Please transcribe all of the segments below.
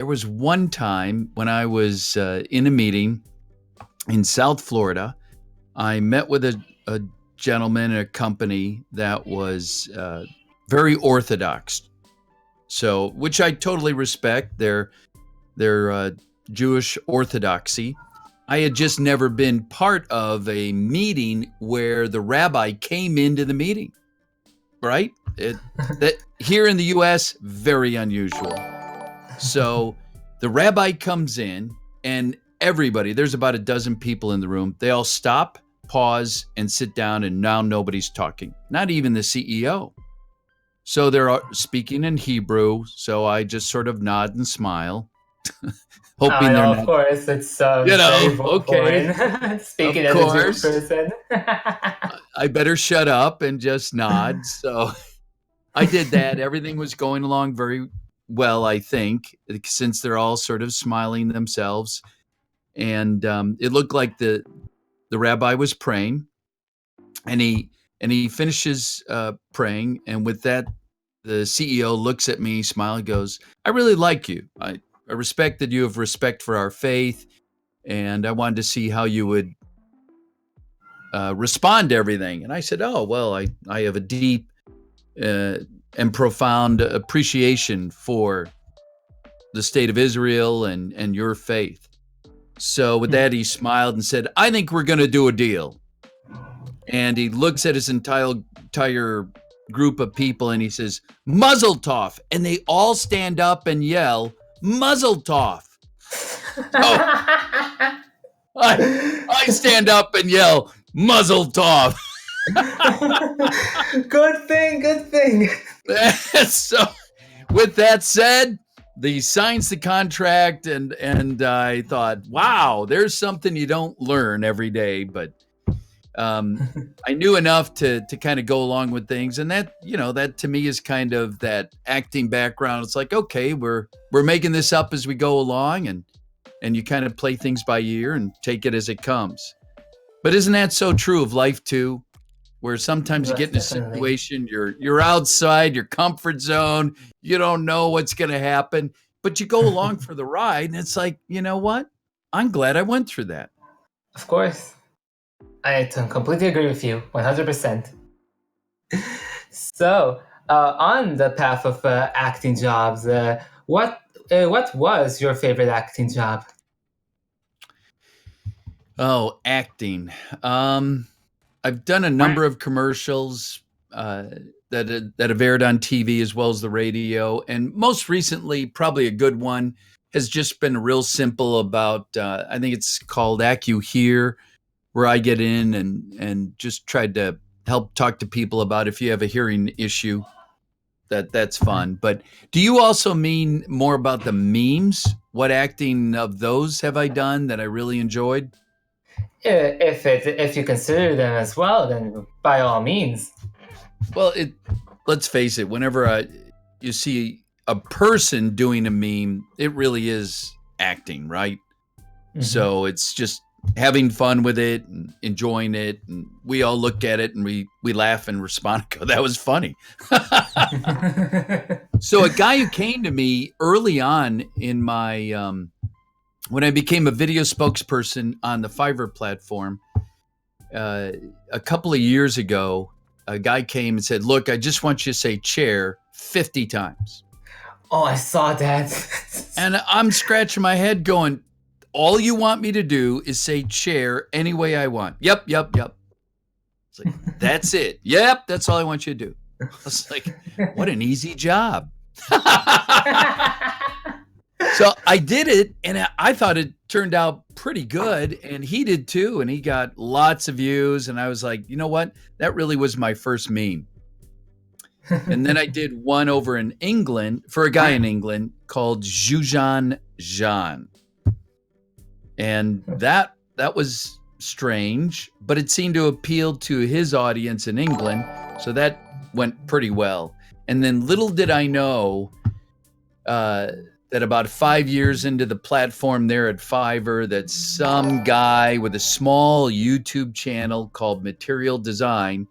there was one time when I was in a meeting in South Florida. I met with a gentleman at a company that was very orthodox. So, which I totally respect. Their Jewish orthodoxy. I had just never been part of a meeting where the rabbi came into the meeting. Right? That here in the U.S., very unusual. So the rabbi comes in, and everybody, there's about a dozen people in the room. They all stop, pause, and sit down, and now nobody's talking. Not even the CEO. So they're speaking in Hebrew. So I just sort of nod and smile, hoping they're not. Of course, it's very okay. foreign. Speaking as a Jewish person. I better shut up and just nod. So I did that. Everything was going along very well, I think, since they're all sort of smiling themselves. And it looked like the rabbi was praying, and he finishes praying, and with that, the CEO looks at me, smiles, goes, "I really like you. I respect that you have respect for our faith, and I wanted to see how you would respond to everything." And I said, "Oh, well, I have a deep and profound appreciation for the state of Israel and your faith." So with that, he smiled and said, "I think we're going to do a deal." And he looks at his entire group of people and he says, "Muzzle tov." And they all stand up and yell, "Muzzle tov." Oh, I stand up and yell, "Muzzle tov." Good thing. So with that said, they signs the contract, and I thought, wow, there's something you don't learn every day. But I knew enough to kind of go along with things, and that to me is kind of that acting background. It's like, okay, we're making this up as we go along, and you kind of play things by ear and take it as it comes. But isn't that so true of life too? Where sometimes you get in a situation, you're outside your comfort zone, you don't know what's going to happen, but you go along for the ride, and it's like, you know what? I'm glad I went through that. Of course. I completely agree with you, 100%. So, on the path of acting jobs, what was your favorite acting job? Oh, acting. I've done a number of commercials that have aired on TV as well as the radio, and most recently, probably a good one has just been real simple about. I think it's called AccuHear, where I get in and just tried to help talk to people about if you have a hearing issue. That's fun. But do you also mean more about the memes? What acting of those have I done that I really enjoyed? If you consider them as well, then by all means. Well, let's face it. Whenever you see a person doing a meme, it really is acting, right? Mm-hmm. So it's just having fun with it and enjoying it, and we all look at it and we laugh and respond, go, "That was funny." So a guy who came to me early on in my when I became a video spokesperson on the Fiverr platform a couple of years ago, a guy came and said, "Look, I just want you to say chair 50 times. Oh, I saw that. And I'm scratching my head going, all you want me to do is say chair any way I want. Yep. It's like, that's it. Yep, that's all I want you to do. I was like, what an easy job. So I did it, and I thought it turned out pretty good, and he did too, and he got lots of views, and I was like, you know what? That really was my first meme. And then I did one over in England for a guy in England called Jujan Jean. And that was strange, but it seemed to appeal to his audience in England, so that went pretty well. And then little did I know that about 5 years into the platform there at Fiverr, that some guy with a small YouTube channel called Material Design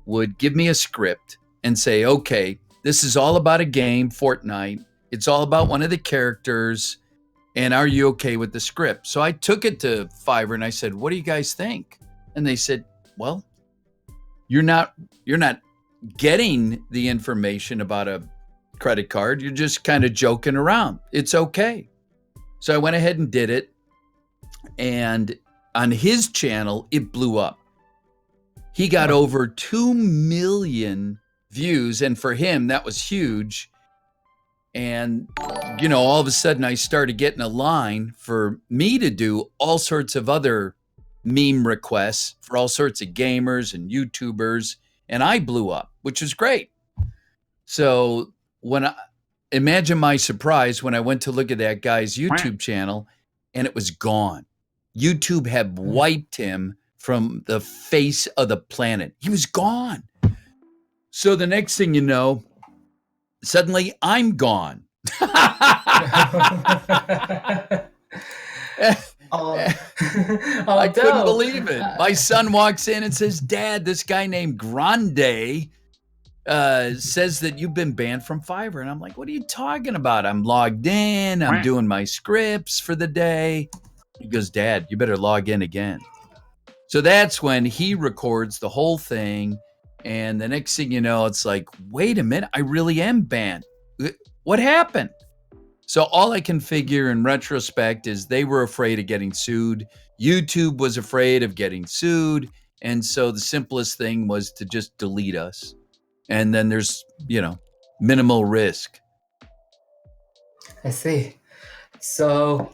would give me a script and say, okay, this is all about a game, Fortnite. It's all about one of the characters. And are you okay with the script? So I took it to Fiverr and I said, what do you guys think? And they said, well, you're not getting the information about a credit card. You're just kind of joking around. It's okay. So I went ahead and did it. And on his channel, it blew up. He got over 2 million views. And for him, that was huge. And, all of a sudden I started getting a line for me to do all sorts of other meme requests for all sorts of gamers and YouTubers. And I blew up, which was great. So imagine my surprise when I went to look at that guy's YouTube channel and it was gone. YouTube had wiped him from the face of the planet. He was gone. So the next thing you know, suddenly I'm gone. I couldn't believe it. My son walks in and says, Dad, this guy named Grande says that you've been banned from Fiverr. And I'm like, what are you talking about? I'm logged in. I'm doing my scripts for the day. He goes, Dad, you better log in again. So that's when he records the whole thing. And the next thing you know, it's like, wait a minute, I really am banned. What happened? So all I can figure in retrospect is they were afraid of getting sued. YouTube was afraid of getting sued. And so the simplest thing was to just delete us. And then there's, minimal risk. I see. So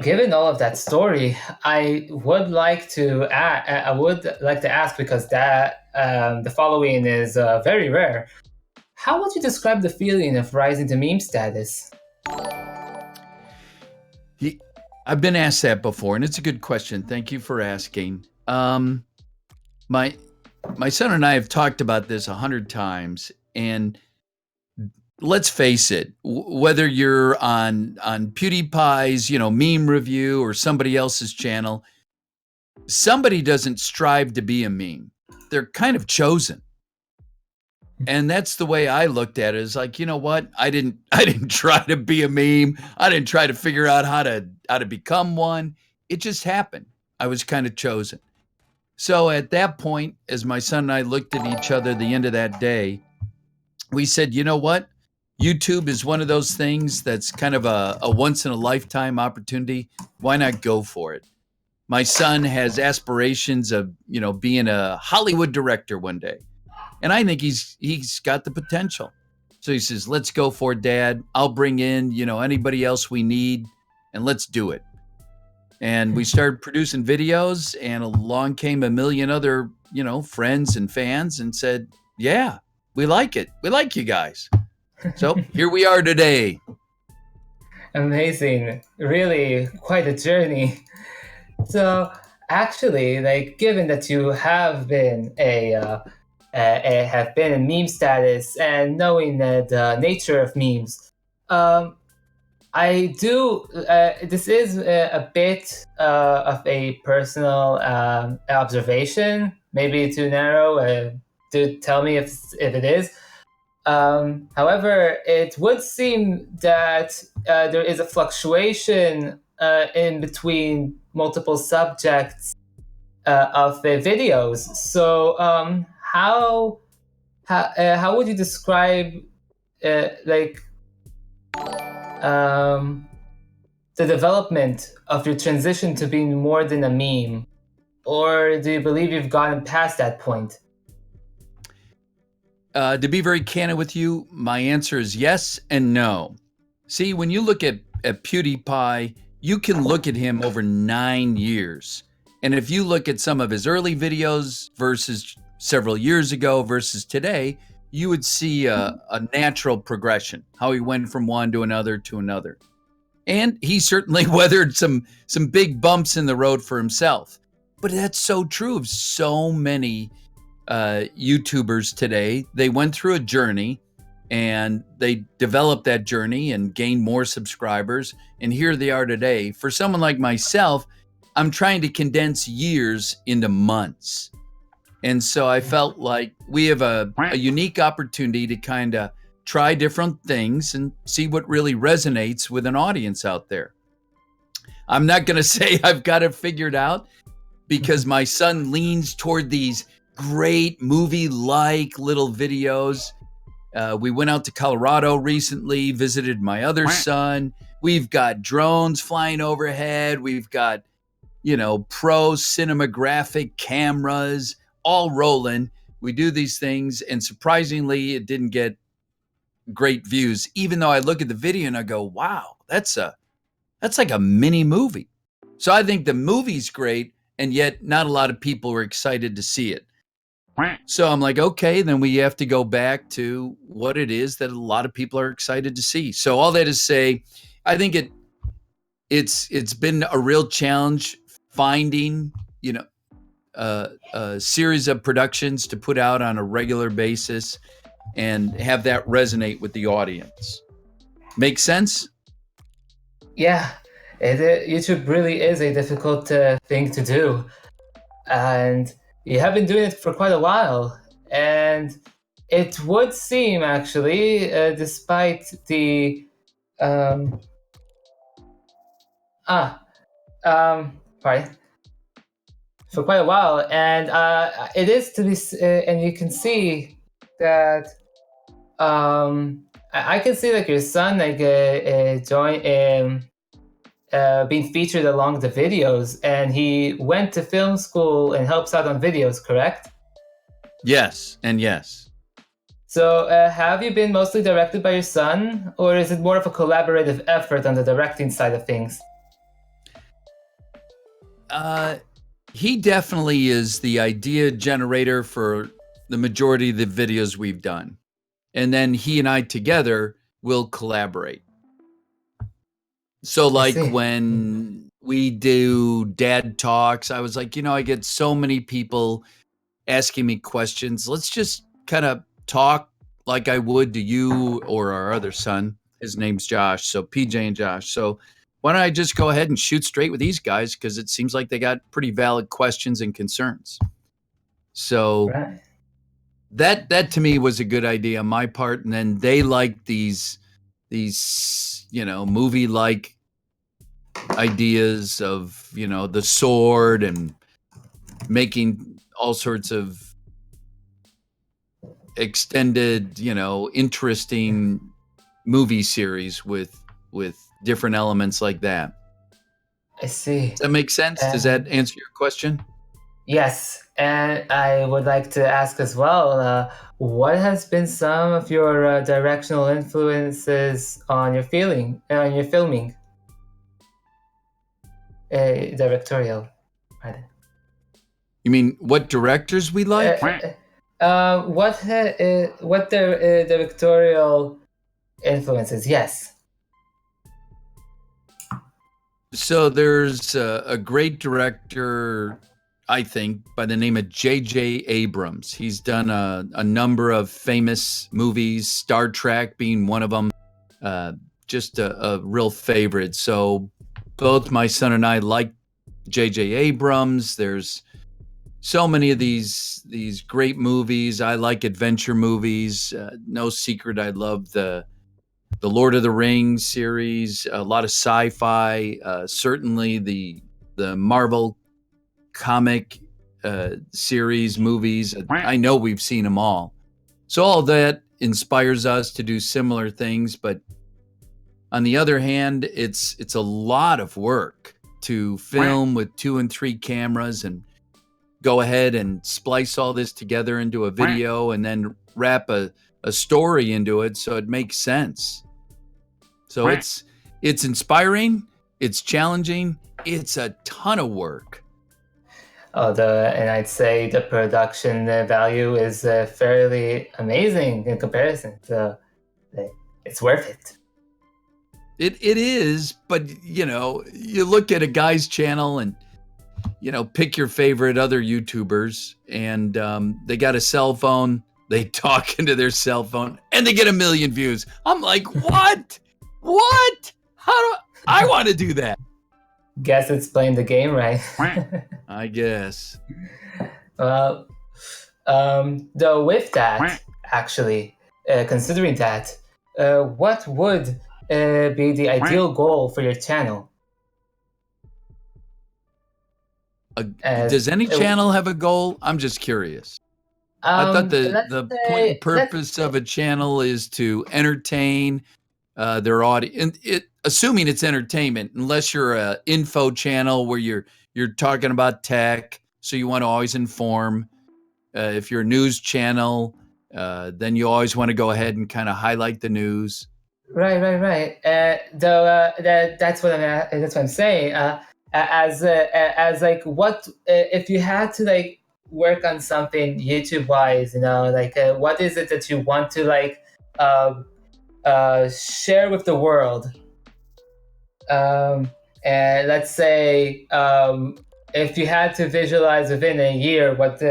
given all of that story, I would like to ask, because that the following is very rare. How would you describe the feeling of rising to meme status? I've been asked that before, and it's a good question. Thank you for asking. My son and I have talked about this 100 times, and let's face it, whether you're on PewDiePie's, meme review or somebody else's channel, somebody doesn't strive to be a meme. They're kind of chosen. And that's the way I looked at it. Is like, you know what? I didn't try to be a meme. I didn't try to figure out how to become one. It just happened. I was kind of chosen. So at that point, as my son and I looked at each other the end of that day, we said, you know what? YouTube is one of those things that's kind of a once in a lifetime opportunity. Why not go for it? My son has aspirations of, being a Hollywood director one day. And I think he's got the potential. So he says, let's go for it, Dad. I'll bring in, anybody else we need, and let's do it. And we started producing videos, and along came a million other, friends and fans and said, yeah, we like it. We like you guys. So here we are today. Amazing. Really quite a journey. So actually, given that you have been have been in meme status and knowing the nature of memes, I do. This is a bit of a personal observation, maybe too narrow. Do tell me if it is. However, it would seem that there is a fluctuation in between multiple subjects of the videos. So, how would you describe the development of your transition to being more than a meme? Or do you believe you've gotten past that point? To be very candid with you, my answer is yes and no. See, when you look at PewDiePie, you can look at him over 9 years. And if you look at some of his early videos versus several years ago versus today, you would see a natural progression, how he went from one to another to another. And he certainly weathered some big bumps in the road for himself. But that's so true of so many YouTubers today. They went through a journey and they developed that journey and gained more subscribers. And here they are today. For someone like myself, I'm trying to condense years into months. And so I felt like we have a unique opportunity to kind of try different things and see what really resonates with an audience out there. I'm not going to say I've got it figured out, because my son leans toward these great movie-like little videos. We went out to Colorado recently, visited my other son. We've got drones flying overhead. We've got, pro cinematographic cameras all rolling. We do these things, and surprisingly, it didn't get great views, even though I look at the video and I go, wow, that's like a mini movie. So I think the movie's great, and yet not a lot of people were excited to see it. So I'm like, okay, then we have to go back to what it is that a lot of people are excited to see. So all that is say, I think it's been a real challenge finding, a series of productions to put out on a regular basis and have that resonate with the audience. Make sense? Yeah, YouTube really is a difficult thing to do, and you have been doing it for quite a while. And it would seem, actually, despite the sorry, for quite a while, and it is to be, and you can see that. I can see like your son being featured along the videos, and he went to film school and helps out on videos, correct? Yes, and yes. So have you been mostly directed by your son, or is it more of a collaborative effort on the directing side of things? He definitely is the idea generator for the majority of the videos we've done. And then he and I together will collaborate. So like when we do dad talks, I was like, I get so many people asking me questions. Let's just kind of talk like I would to you or our other son. His name's Josh. So PJ and Josh. So why don't I just go ahead and shoot straight with these guys? Because it seems like they got pretty valid questions and concerns. So that to me was a good idea on my part. And then they like these movie-like ideas of, the sword and making all sorts of extended, interesting movie series with different elements like that. I see. Does that make sense? Does that answer your question? Yes, and I would like to ask as well, what has been some of your directional influences on your filming? Directorial, right? You mean what directors we like? What their directorial influences? Yes. So there's a great director, I think, by the name of J.J. Abrams. He's done a number of famous movies, Star Trek being one of them, just a real favorite. So both my son and I like J.J. Abrams. There's so many of these great movies. I like adventure movies. No secret, I love the Lord of the Rings series, a lot of sci-fi, certainly the Marvel comic series, movies. I know we've seen them all. So all that inspires us to do similar things. But on the other hand, it's a lot of work to film with 2 and 3 cameras and go ahead and splice all this together into a video and then wrap a story into it so it makes sense. So it's inspiring, it's challenging, it's a ton of work. And I'd say the production value is fairly amazing in comparison. So it's worth it. It is, but you look at a guy's channel and pick your favorite other YouTubers, and they got a cell phone, they talk into their cell phone, and they get 1 million views. I'm like, what? What? I want to do that? Guess it's playing the game right. I guess. Well, though with that, actually, considering that, what would be the ideal goal for your channel? Does any channel have a goal? I'm just curious. I thought the point and purpose of a channel is to entertain their audience. Assuming it's entertainment, unless you're a info channel where you're talking about tech, so you want to always inform. If you're a news channel, then you always want to go ahead and kind of highlight the news. Right. That's what I'm saying. As like, what if you had to like work on something YouTube wise? Like what is it that you want to like share with the world? And let's say if you had to visualize within a year, what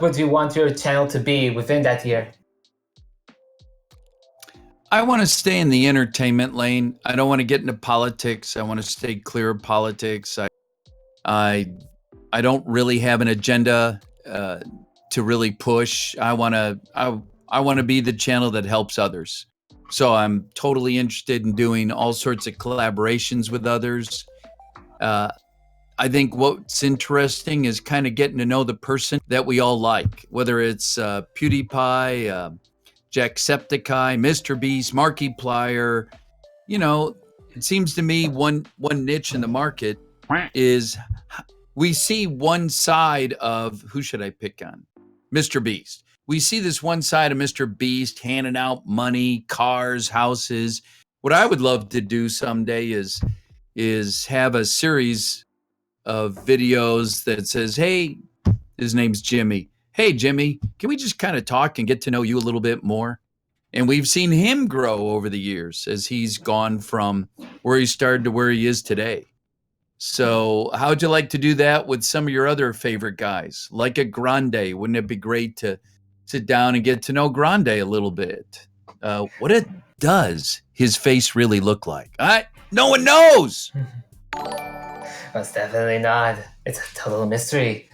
would you want your channel to be within that year? I want to stay in the entertainment lane. I don't want to get into politics. I want to stay clear of politics. I don't really have an agenda to really push. I want to be the channel that helps others. So I'm totally interested in doing all sorts of collaborations with others. I think what's interesting is kind of getting to know the person that we all like, whether it's PewDiePie, Jacksepticeye, Mr. Beast, Markiplier. It seems to me one niche in the market is we see one side of, who should I pick on? Mr. Beast. We see this one side of Mr. Beast handing out money, cars, houses. What I would love to do someday is have a series of videos that says, hey, his name's Jimmy. Hey, Jimmy, can we just kind of talk and get to know you a little bit more? And we've seen him grow over the years as he's gone from where he started to where he is today. So how would you like to do that with some of your other favorite guys, like a Grande? Wouldn't it be great to sit down and get to know Grande a little bit? What does his face really look like? No one knows. Most definitely not. It's a total mystery.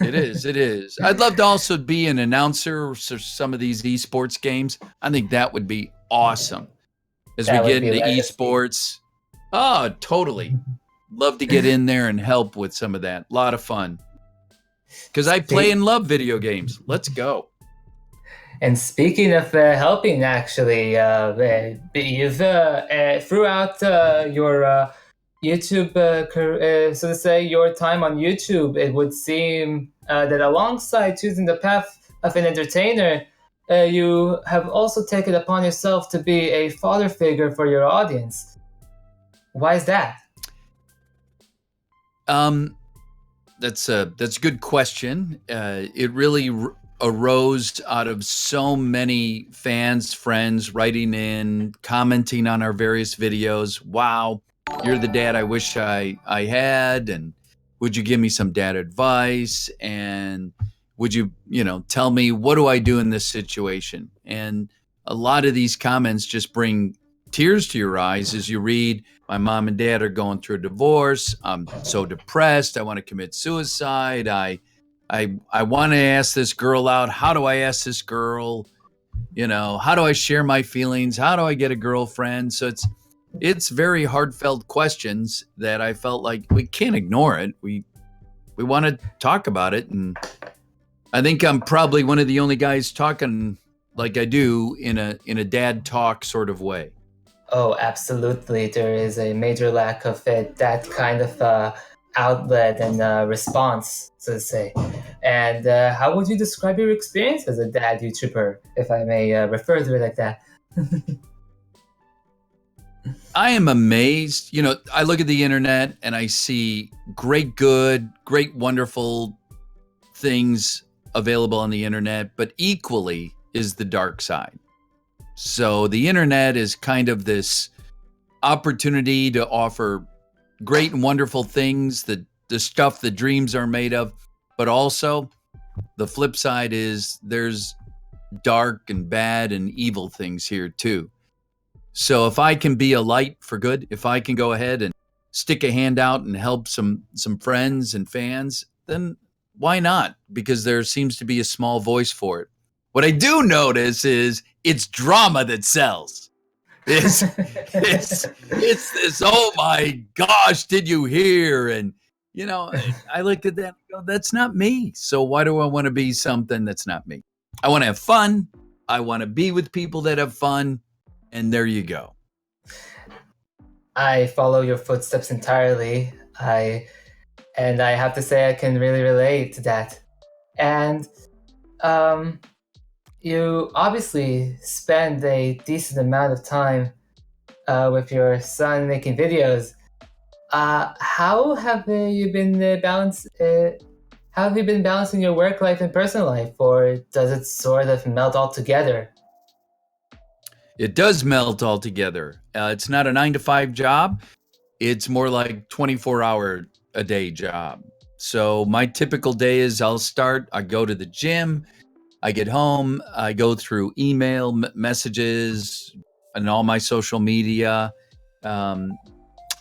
It is. I'd love to also be an announcer for some of these esports games. I think that would be awesome. As we get into esports. Oh, totally. Love to get in there and help with some of that. A lot of fun. Because I play and love video games. Let's go. And speaking of helping, actually, you've throughout your YouTube, so to say, your time on YouTube, it would seem that alongside choosing the path of an entertainer, you have also taken upon yourself to be a father figure for your audience. Why is that? That's a good question. It really arose out of so many fans, friends writing in, commenting on our various videos. Wow, you're the dad I wish I had, and would you give me some dad advice? And would you, tell me, what do I do in this situation? And a lot of these comments just bring tears to your eyes as you read, my mom and dad are going through a divorce. I'm so depressed. I want to commit suicide. I want to ask this girl out. How do I ask this girl? How do I share my feelings? How do I get a girlfriend? So it's very heartfelt questions that I felt like we can't ignore it. We want to talk about it. And I think I'm probably one of the only guys talking like I do in a dad talk sort of way. Oh, absolutely. There is a major lack of that kind of outlet and response, so to say. And how would you describe your experience as a dad YouTuber, if I may refer to it like that? I am amazed. I look at the internet and I see great, wonderful things available on the internet, but equally is the dark side. So the internet is kind of this opportunity to offer great and wonderful things, the stuff the dreams are made of, but also the flip side is there's dark and bad and evil things here too. So if I can be a light for good, if I can go ahead and stick a hand out and help some friends and fans, then why not? Because there seems to be a small voice for it. What I do notice is it's drama that sells. It's it's this. Oh my gosh, did you hear? And I looked at that and go, that's not me. So why do I want to be something that's not me? I want to have fun. I want to be with people that have fun. And there you go. I follow your footsteps entirely. I have to say I can really relate to that. And you obviously spend a decent amount of time with your son making videos. How have you been how have you been balancing your work life and personal life, or does it sort of melt all together? It does melt all together. It's not a 9 to 5 job. It's more like 24-hour a day job. So my typical day is I go to the gym, I get home, I go through email messages and all my social media. Um,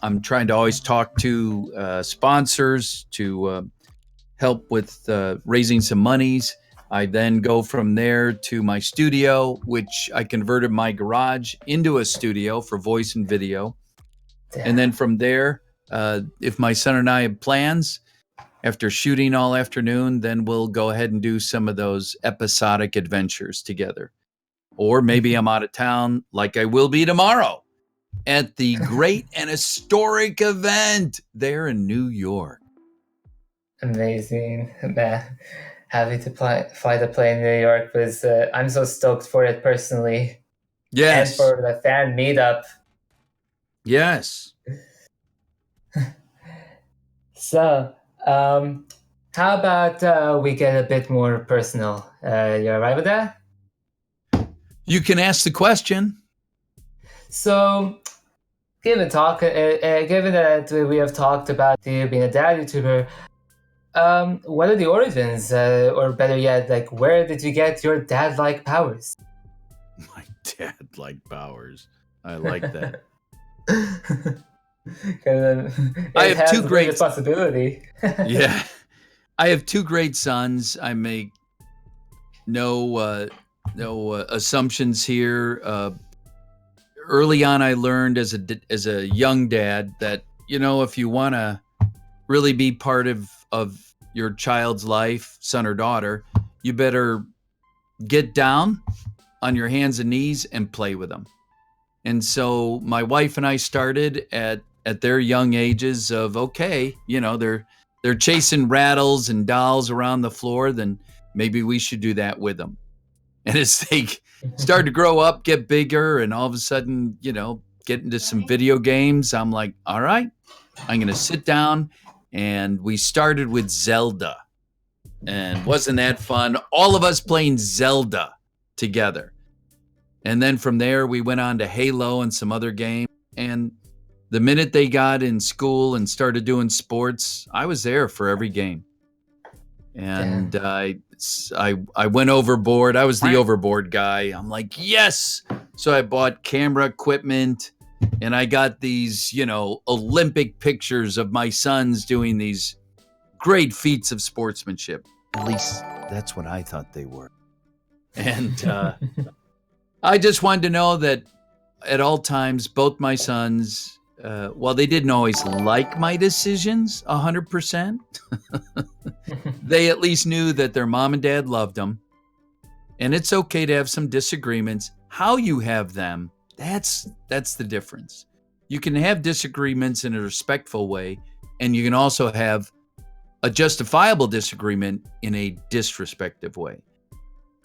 I'm trying to always talk to sponsors to help with raising some monies. I then go from there to my studio, which I converted my garage into a studio for voice and video. And then from there, if my son and I have plans, after shooting all afternoon, then we'll go ahead and do some of those episodic adventures together. Or maybe I'm out of town, like I will be tomorrow at the great and historic event there in New York. Amazing, man. Having to fly the plane in New York was, I'm so stoked for it personally. Yes. And for the fan meetup. Yes. So, how about we get a bit more personal? You alright with that? You can ask the question. So, given that we have talked about you being a dad YouTuber, what are the origins, or better yet, like where did you get your dad-like powers? My dad-like powers. I like that. I have two great responsibility. Yeah, I have two great sons. I make no assumptions here. Early on, I learned as a young dad that if you want to really be part of your child's life, son or daughter, you better get down on your hands and knees and play with them. And so my wife and I started at their young ages of, okay, they're chasing rattles and dolls around the floor, then maybe we should do that with them. And as they start to grow up, get bigger, and all of a sudden, get into some video games, I'm like, all right, I'm going to sit down. And we started with Zelda. And wasn't that fun? All of us playing Zelda together. And then from there, we went on to Halo and some other games. And the minute they got in school and started doing sports, I was there for every game. And I went overboard. I was the overboard guy. I'm like, yes. So I bought camera equipment, and I got these, Olympic pictures of my sons doing these great feats of sportsmanship. At least that's what I thought they were. And I just wanted to know that at all times, both my sons, while they didn't always like my decisions 100%, they at least knew that their mom and dad loved them. And it's okay to have some disagreements. How you have them, that's the difference. You can have disagreements in a respectful way, and you can also have a justifiable disagreement in a disrespectful way.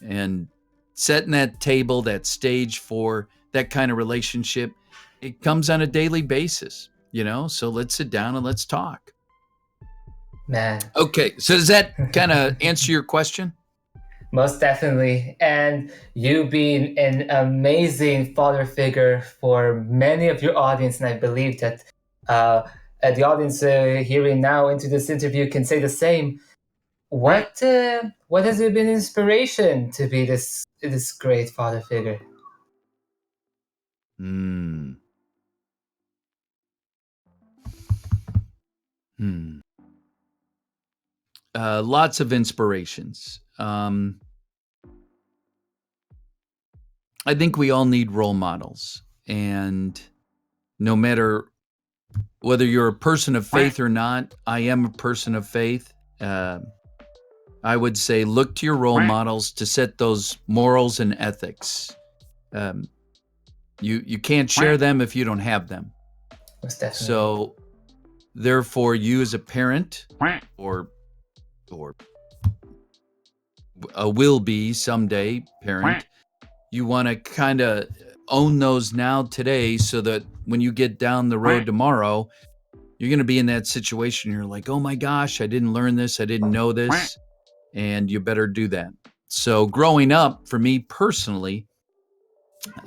And setting that table, that stage for that kind of relationship, it comes on a daily basis, so let's sit down and let's talk. Man. Okay, so does that kind of answer your question? Most definitely. And you being an amazing father figure for many of your audience, and I believe that the audience hearing now into this interview can say the same. What has been inspiration to be this great father figure? lots of inspirations. I think we all need role models, and no matter whether you're a person of faith or not, I am a person of faith. I would say look to your role models to set those morals and ethics. You can't share them if you don't have them. Most definitely. So, therefore, you as a parent or a will be someday parent, you want to kind of own those now today, so that when you get down the road tomorrow, you're going to be in that situation. You're like, oh my gosh, I didn't learn this. I didn't know this. And you better do that. So growing up, for me personally,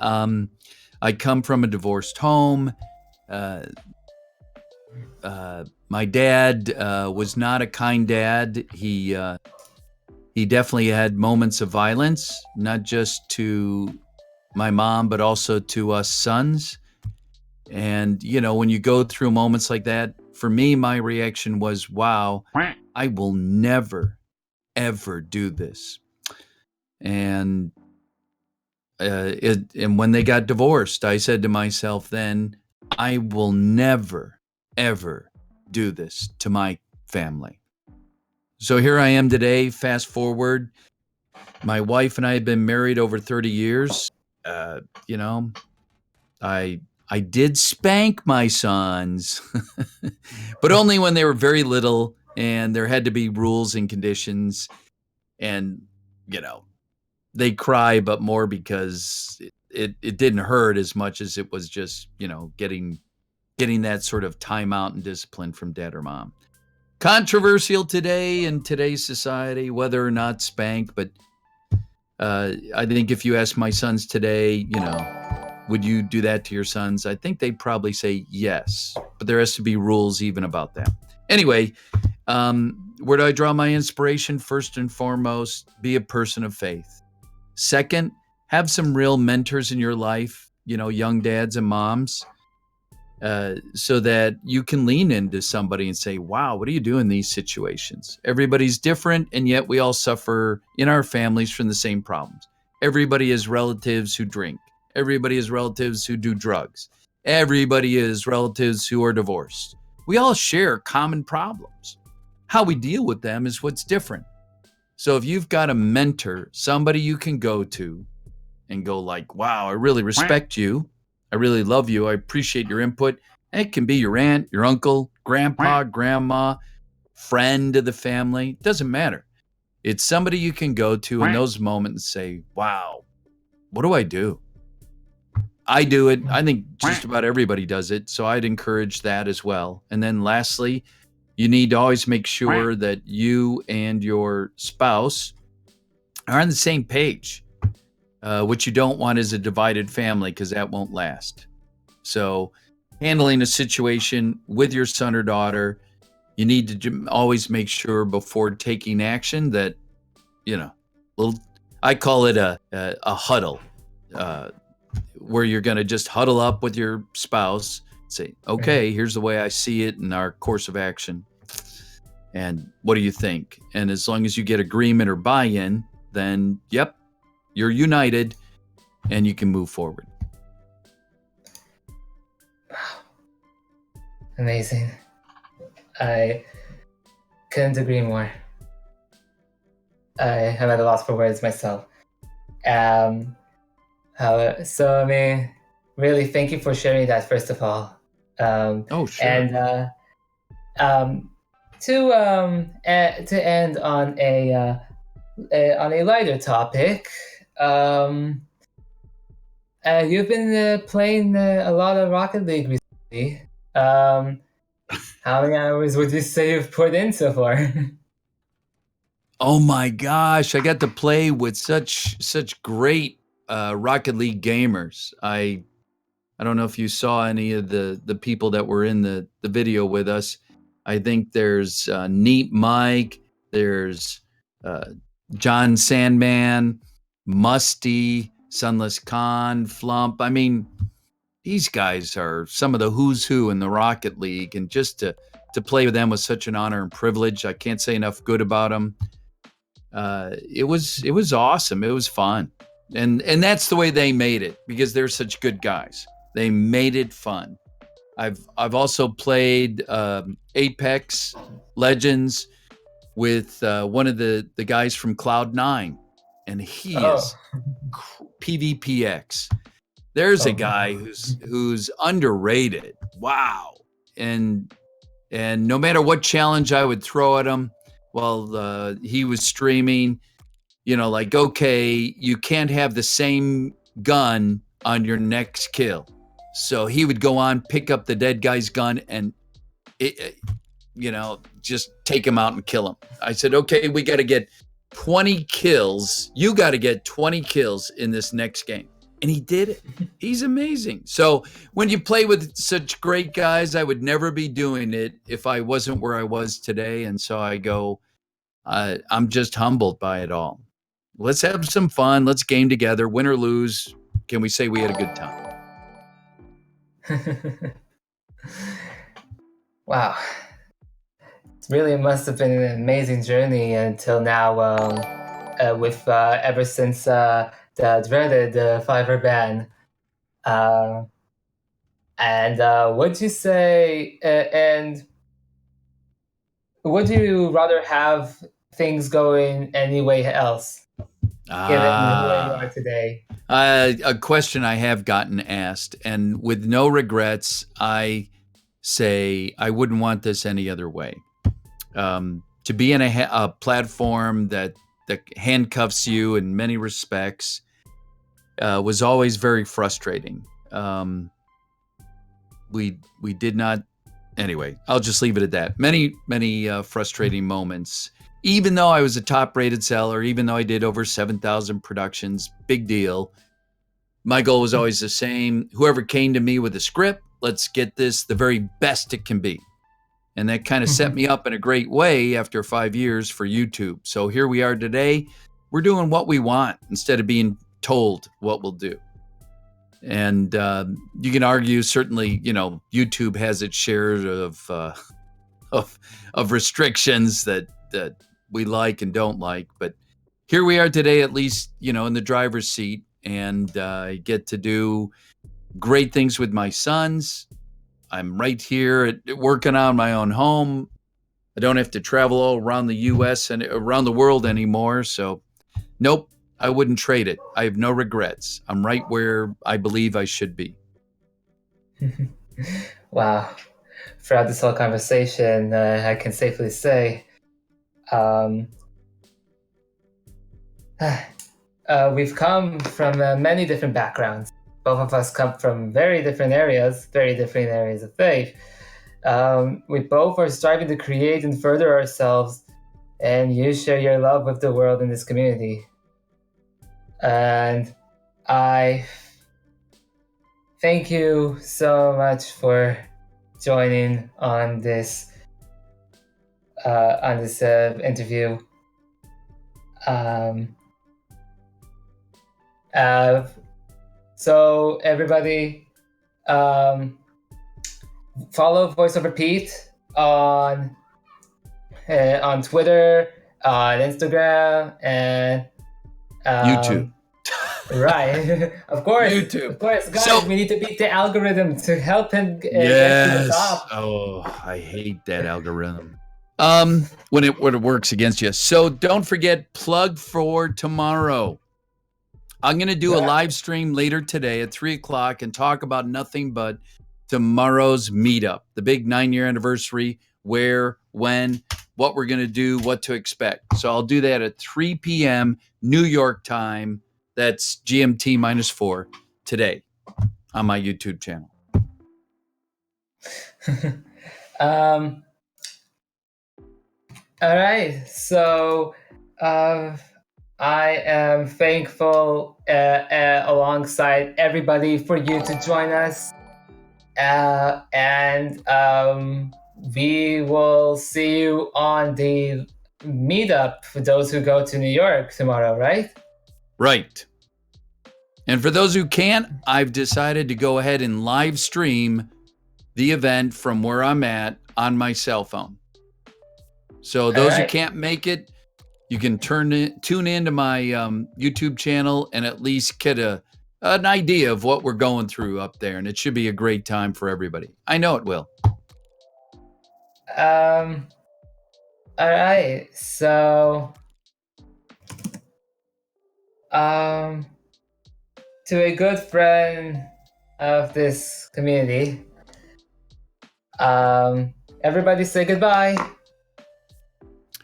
I come from a divorced home. My dad was not a kind dad. He definitely had moments of violence, not just to my mom, but also to us sons. And, when you go through moments like that, for me, my reaction was, wow, I will never, ever do this. And and when they got divorced, I said to myself then, I will never, ever do this to my family. So here I am today, fast forward. My wife and I have been married over 30 years. I did spank my sons, but only when they were very little, and there had to be rules and conditions. And, they cry, but more because it didn't hurt as much as it was just, getting that sort of timeout and discipline from dad or mom. Controversial today in today's society, whether or not spank, but I think if you ask my sons today, would you do that to your sons? I think they'd probably say yes, but there has to be rules even about that. Anyway, where do I draw my inspiration? First and foremost, be a person of faith. Second, have some real mentors in your life, young dads and moms, so that you can lean into somebody and say, wow, what do you do in these situations? Everybody's different, and yet we all suffer in our families from the same problems. Everybody has relatives who drink. Everybody has relatives who do drugs. Everybody has relatives who are divorced. We all share common problems. How we deal with them is what's different. So if you've got a mentor, somebody you can go to and go like, wow, I really respect you. I really love you. I appreciate your input. It can be your aunt, your uncle, grandpa, grandma, friend of the family. It doesn't matter. It's somebody you can go to in those moments and say, wow, what do I do? I do it. I think just about everybody does it. So I'd encourage that as well. And then lastly, you need to always make sure that you and your spouse are on the same page. What you don't want is a divided family, because that won't last. So handling a situation with your son or daughter, you need to always make sure before taking action that, I call it a huddle, where you're going to just huddle up with your spouse, say, okay, here's the way I see it in our course of action. And what do you think? And as long as you get agreement or buy-in, then, yep, you're united and you can move forward. Wow. Amazing. I couldn't agree more. I have had a loss for words myself. So, I mean, really, thank you for sharing that, first of all. Sure. And to end on a lighter topic, you've been playing a lot of Rocket League recently. How many hours would you say you've put in so far? Oh my gosh, I got to play with such great Rocket League gamers. I don't know if you saw any of the people that were in the video with us. I think there's Neat Mike, there's John Sandman, Musty, Sunless Khan, Flump. I mean, these guys are some of the who's who in the Rocket League, and just to to play with them was such an honor and privilege. I can't say enough good about them. It was awesome. It was fun, and that's the way they made it, because they're such good guys. They made it fun. I've also played Apex Legends with one of the guys from Cloud9, and he is PvPX. There's a guy who's underrated. Wow. And no matter what challenge I would throw at him while he was streaming, like, okay, you can't have the same gun on your next kill. So he would go on, pick up the dead guy's gun, and just take him out and kill him. I said, okay, we got to get 20 kills. You got to get 20 kills in this next game. And he did it. He's amazing. So when you play with such great guys, I would never be doing it if I wasn't where I was today. And so I go, I'm just humbled by it all. Let's have some fun. Let's game together, win or lose. Can we say we had a good time? Wow. It really must have been an amazing journey until now, with ever since the dreaded Fiverr ban. And would you say, and would you rather have things going any way else, given where you are today? A question I have gotten asked, and with no regrets, I say I wouldn't want this any other way. To be in a platform that handcuffs you in many respects was always very frustrating. We did not. Anyway, I'll just leave it at that. Many frustrating moments. Even though I was a top-rated seller, even though I did over 7,000 productions, big deal. My goal was always the same. Whoever came to me with a script, let's get this the very best it can be. And that kind of set me up in a great way after 5 years for YouTube. So here we are today. We're doing what we want instead of being told what we'll do. And you can argue, certainly, YouTube has its share of restrictions that we like and don't like. But here we are today, at least, in the driver's seat, and I get to do great things with my sons. I'm right here working on my own home. I don't have to travel all around the U.S. and around the world anymore. So, nope, I wouldn't trade it. I have no regrets. I'm right where I believe I should be. Wow. Throughout this whole conversation, I can safely say we've come from many different backgrounds. Both of us come from very different areas of faith. We both are striving to create and further ourselves, and you share your love with the world and this community. And I thank you so much for joining on this interview. So everybody, follow VoiceoverPete on Twitter, on Instagram, and YouTube. Right, of course. YouTube. Of course, guys. So, we need to beat the algorithm to help him get to the yes. top. Oh, I hate that algorithm. When it works against you. So don't forget, plug for tomorrow. I'm going to do a live stream later today at 3:00 and talk about nothing but tomorrow's meetup, the big 9-year anniversary, where, when, what we're going to do, what to expect. So I'll do that at 3 p.m. New York time. That's GMT -4 today on my YouTube channel. All right. So I am thankful alongside everybody for you to join us. And we will see you on the meetup for those who go to New York tomorrow, right? Right. And for those who can't, I've decided to go ahead and live stream the event from where I'm at on my cell phone. So those who right. can't make it, you can tune into my YouTube channel and at least get an idea of what we're going through up there. And it should be a great time for everybody. I know it will. All right. So, to a good friend of this community, everybody say goodbye.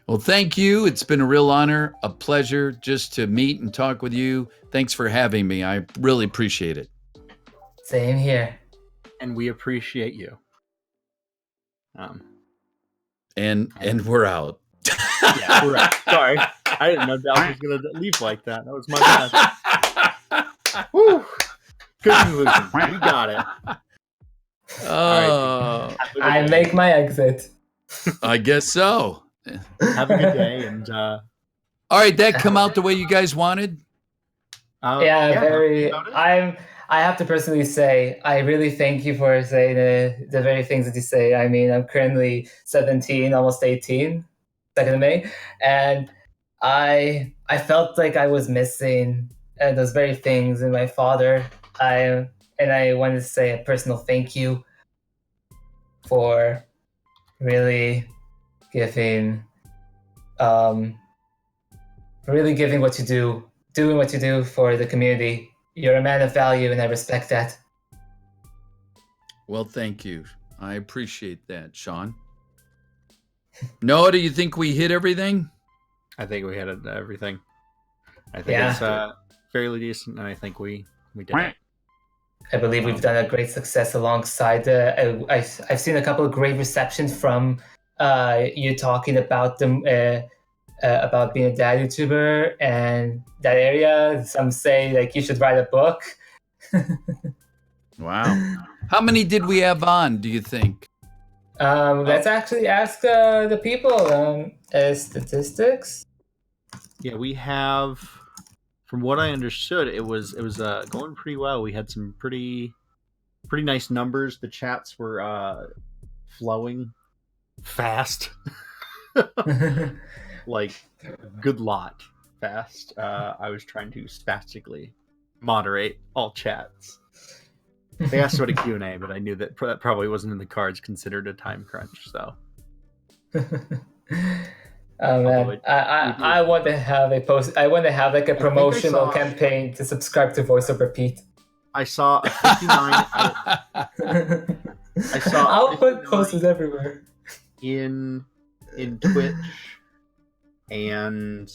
Well, thank you. It's been a real honor, a pleasure just to meet and talk with you. Thanks for having me. I really appreciate it. Same here. And we appreciate you. And we're out. Yeah, we're out. Sorry. I didn't know Dallas was going to leave like that. That was my bad. Woo. Good conclusion. We got it. Oh, I make my exit. I guess so. Have a good day. And all right, that come out the way you guys wanted? Very. I have to personally say, I really thank you for saying the very things that you say. I mean, I'm currently 17, almost 18, 2nd of May, and I felt like I was missing those very things in my father. I wanted to say a personal thank you for really giving, what you do, doing what you do for the community. You're a man of value, and I respect that. Well, thank you. I appreciate that, Sean. Noah, do you think we hit everything? I think we hit everything. I think it's fairly decent, and I think we did it. I believe we've done a great success alongside. I've seen a couple of great receptions from you talking about about being a dad YouTuber and that area. Some say like you should write a book. Wow. How many did we have on, do you think? Let's actually ask the people. Statistics. Yeah, we have. From what I understood, it was going pretty well. We had some pretty nice numbers. The chats were flowing fast. Like good lot fast. I was trying to spastically moderate all chats. They asked about a Q&A, but I knew that probably wasn't in the cards, considered a time crunch. So, oh man, I want to have a post. I want to have like a promotional campaign to subscribe to VoiceoverPete. I saw a 59. I saw. I'll put posters everywhere. In Twitch, and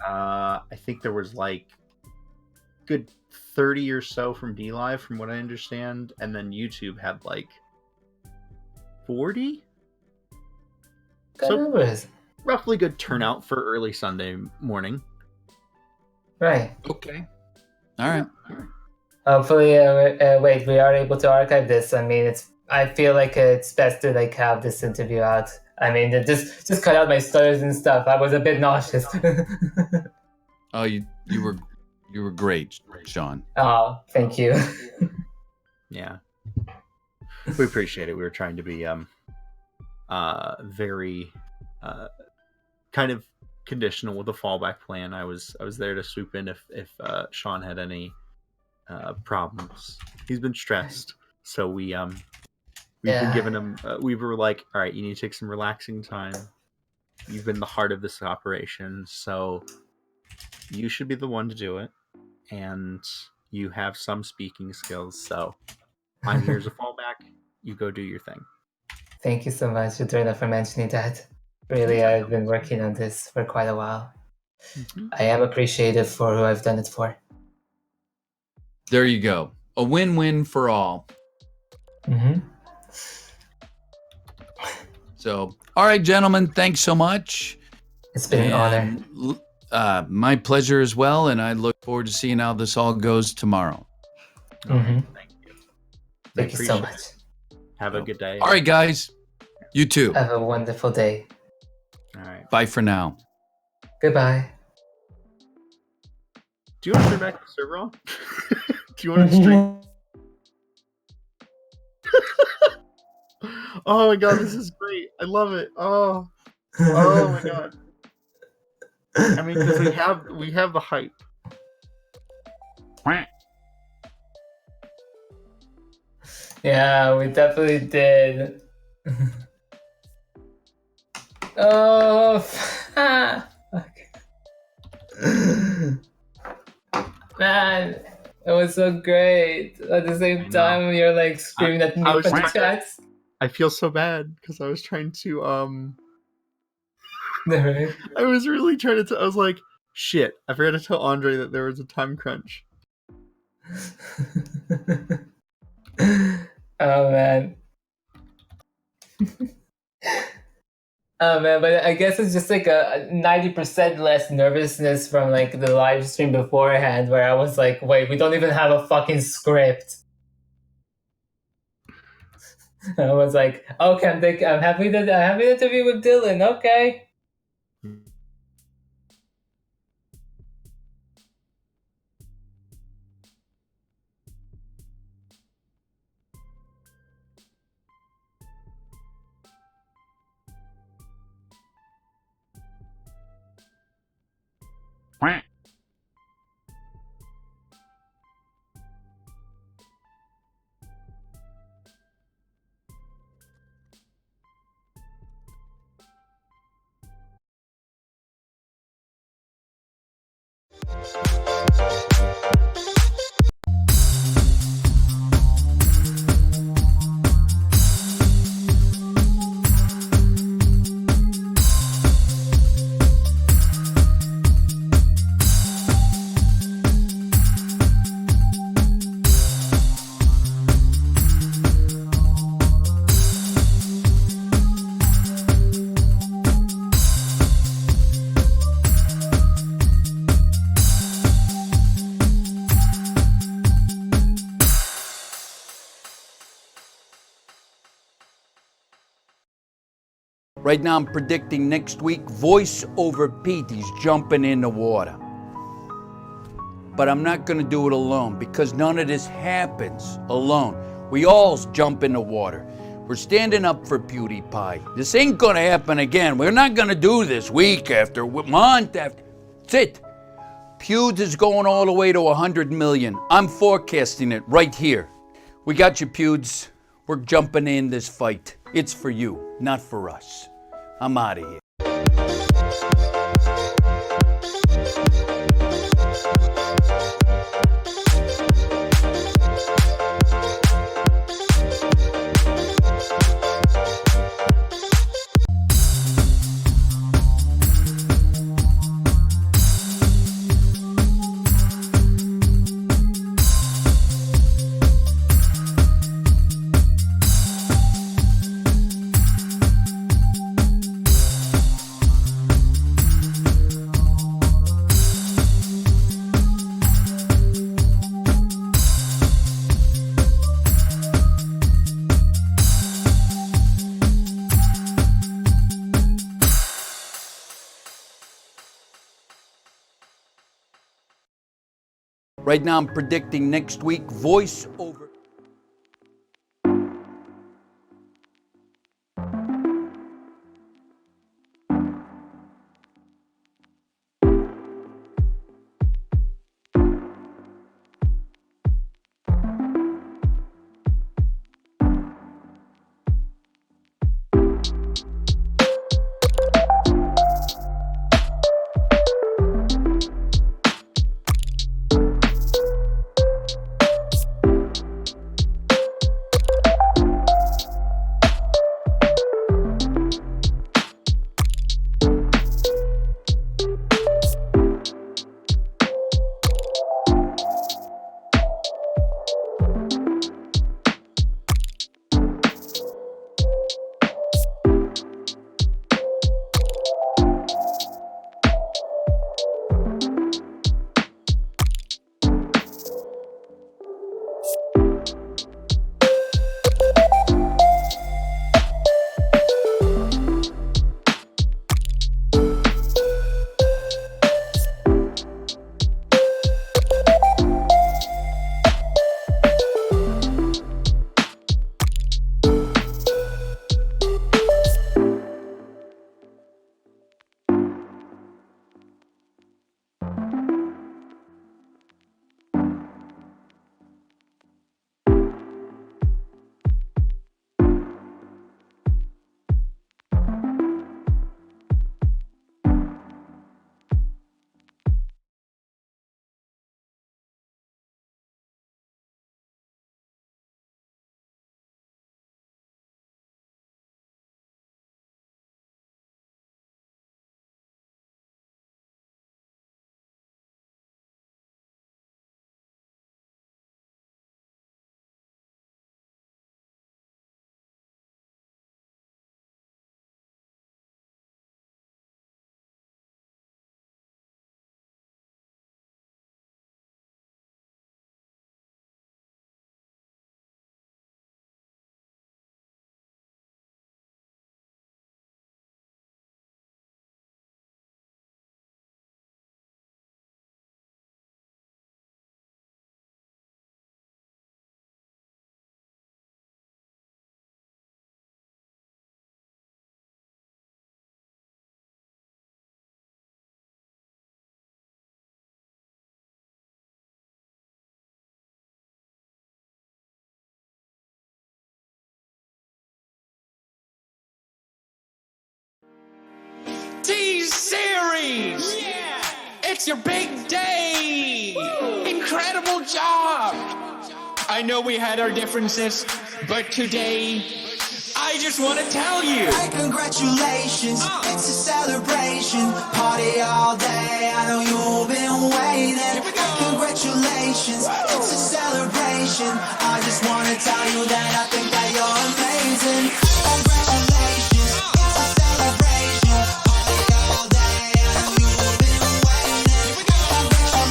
I think there was like good 30 or so from DLive, from what I understand, and then YouTube had like 40. Good numbers. Roughly good turnout for early Sunday morning. Right. Okay. All right. Hopefully, wait, we are able to archive this. I mean, I feel like it's best to like have this interview out. I mean, just cut out my stutters and stuff. I was a bit nauseous. Oh, you were great, Sean. Oh, thank you. Yeah, we appreciate it. We were trying to be very kind of conditional with a fallback plan. I was there to swoop in if Sean had any problems. He's been stressed, so we've been giving him. We were like, all right, you need to take some relaxing time. You've been the heart of this operation, so you should be the one to do it, and you have some speaking skills, so I'm here as a fallback. You go do your thing. Thank you so much, Adrena, for mentioning that. Really, I've been working on this for quite a while. Mm-hmm. I am appreciative for who I've done it for. There you go. A win-win for all. Mm-hmm. So, all right, gentlemen, thanks so much. It's been an honor. My pleasure as well, and I look forward to seeing how this all goes tomorrow. Mm-hmm. Thank you. Thank you so much. Have a good day. All right, guys. You too. Have a wonderful day. All right. Bye for now. Goodbye. Do you want to turn back the server on? Do you want to stream? Oh my god, this is great. I love it. Oh my god. I mean, because we have the hype. Yeah, we definitely did. Oh, fuck. Man, it was so great. At the same time, you're like screaming at me I from was the trying- chats. I feel so bad because I was trying to Right. I was really trying to I was like, shit, I forgot to tell Andre that there was a time crunch. Oh man. Oh man, but I guess it's just like a 90% less nervousness from like the live stream beforehand, where I was like, wait, we don't even have a fucking script. I was like, okay, I'm happy that I have an interview with Dylan. Okay. Right now, I'm predicting next week, VoiceoverPete, he's jumping in the water. But I'm not gonna do it alone because none of this happens alone. We all jump in the water. We're standing up for PewDiePie. This ain't gonna happen again. We're not gonna do this week after month after. That's it. Pewds is going all the way to 100 million. I'm forecasting it right here. We got you, Pewds. We're jumping in this fight. It's for you, not for us. I'm out of here. Right now, I'm predicting next week, voiceover. It's your big day! Incredible job! I know we had our differences, but today, I just want to tell you. Hey, congratulations, it's a celebration. Party all day, I know you've been waiting. Hey, congratulations, it's a celebration. I just want to tell you that I think that you're amazing. Congratulations, it's a celebration. Party all day, I know you've been waiting.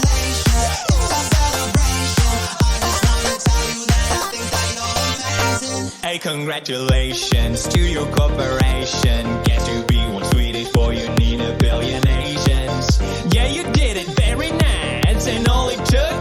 Congratulations, it's a celebration. I just want to tell you that I think that you're amazing. Hey, congratulations to your corporation. Get to be one Swedish boy, you need a billion Asians. Yeah, you did it very nice, and all it took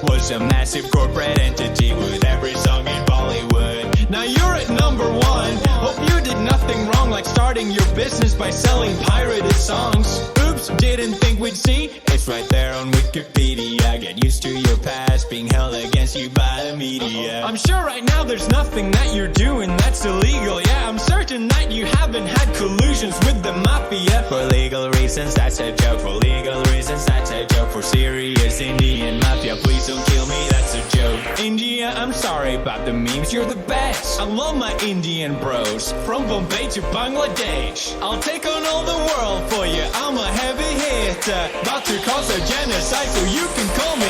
was a massive corporate entity with every song in Bollywood. Now you're at #1. Hope you did nothing wrong, like starting your business by selling pirated songs. Oops, didn't think we'd see. It's right there on Wikipedia. Get used to your past being held against you by the media. I'm sure right now there's nothing that you're doing that's illegal. Yeah, I'm certain that you haven't had collusions with the mafia. For legal reasons, that's a joke. For legal reasons, that's a joke. For serious Indian mafia, please don't kill me, that's a joke. India, I'm sorry about the memes, you're the best. I love my Indian bros, from Bombay to Bangladesh. I'll take on all the world for you, I'm a heavy hitter. About to cause a genocide, so you can call me.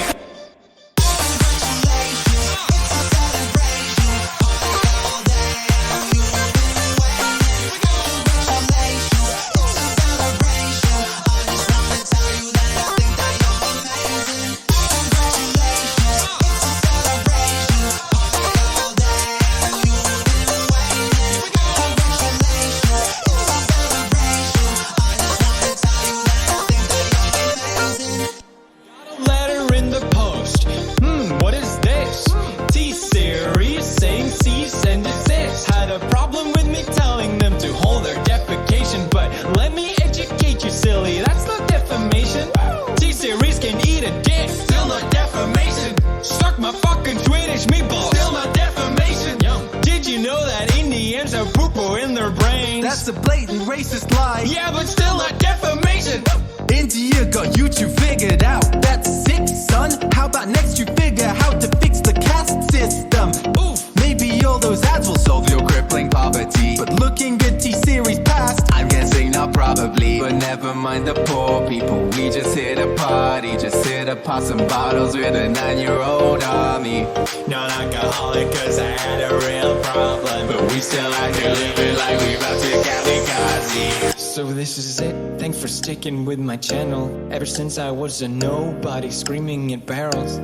That's a blatant racist lie. Yeah, but still not defamation. India got YouTube figured out. That's sick, son. How about next you figure how to fix the caste system? Oof. Maybe all those ads will solve your crippling poverty. But looking at T-Series past, I'm guessing not probably. But never mind the poor people. We just hit a party, just hit a pop some bottles with a 9-year-old army. Not alcoholic cause I had a real problem, but we still like to live it like we about to kamikaze. So this is it, thanks for sticking with my channel. Ever since I was a nobody screaming at barrels.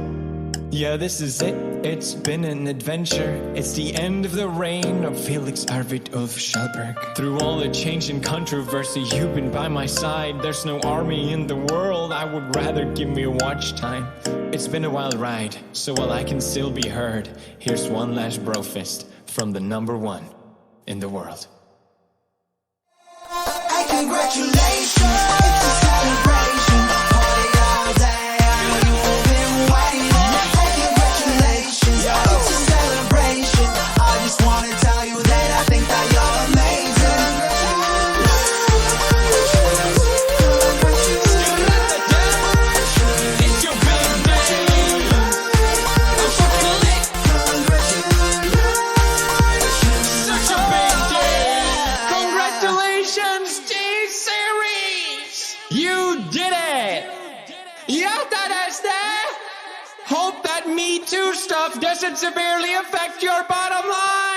Yeah, this is it, it's been an adventure. It's the end of the reign of Felix Arvid of Schallberg. Through all the change and controversy, you've been by my side. There's no army in the world, I would rather give me watch time. It's been a wild ride, so while I can still be heard, here's one last bro fist from the #1 in the world. Hey, congratulations, it's a celebration. Party all day, I know you've been waiting. Hey, congratulations, it's a celebration. I just want to tell you that I think that you're amazing. It's your big day. I'm fucking lit. Such a big day. Congratulations, T-Series. You did it. Hope that Me Too stuff doesn't severely affect your bottom line.